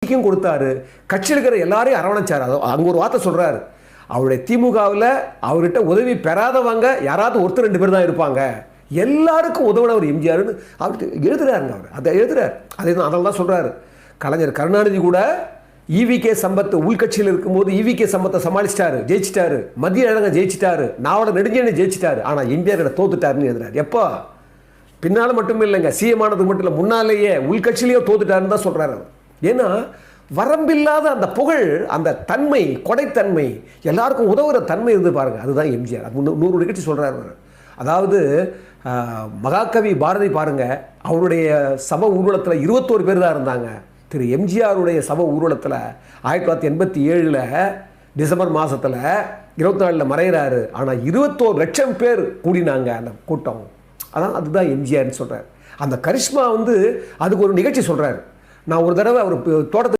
பசிக்கும் கொடுத்தாரு, கட்சியில் இருக்கிற எல்லாரையும் அரவணைச்சார். அங்கே ஒரு வார்த்தை சொல்கிறாரு, அவருடைய திமுகவில் அவர்கிட்ட உதவி பெறாதவங்க யாராவது ஒருத்தர் 2 பேர் தான் இருப்பாங்க, எல்லாருக்கும் உதவினவர் எம்ஜிஆர்னு அவர் எழுதுறாருங்க. அவர் அதை எழுதுறாரு. அதனால தான் சொல்கிறாரு, கலைஞர் கருணாநிதி கூட ஈவிகே சம்பத் உள்கட்சியில் இருக்கும்போது ஈவிகே சம்பத்தை சமாளிச்சிட்டாரு, ஜெயிச்சிட்டாரு, மத்திய இழங்க ஜெயிச்சிட்டாரு, நாவல நெடுஞ்செழியனை ஜெயிச்சிட்டாரு, ஆனால் எம்ஜிஆர் தோத்துட்டாருன்னு எழுதுறாரு. எப்போ? பின்னால் மட்டும் இல்லைங்க, சிஎம் ஆனதுக்கு மட்டும் இல்லை, முன்னாலேயே உள்கட்சியிலேயே தோத்துட்டாருன்னு தான் சொல்கிறாரு. ஏன்னா வரம்பில்லாத அந்த புகழ், அந்த தன்மை, கொடைத்தன்மை, எல்லாருக்கும் உதவுற தன்மை இருந்து பாருங்கள், அதுதான் எம்ஜிஆர். அது 100 நிகழ்ச்சி சொல்கிறாரு. அதாவது மகாகவி பாரதி பாருங்கள், அவருடைய சப ஊர்வலத்தில் 21 பேர் தான் இருந்தாங்க. திரு எம்ஜிஆருடைய சப ஊர்வலத்தில் 1987 டிசம்பர் மாதத்தில் 24 மறைகிறாரு. ஆனால் 21 லட்சம் பேர் கூடினாங்க அந்த கூட்டம். அதுதான் எம்ஜிஆர்னு சொல்கிறார். அந்த கரிஷ்மா அதுக்கு ஒரு நிகழ்ச்சி சொல்கிறார். நான் ஒரு தடவை அவர் தோட்டத்துக்கு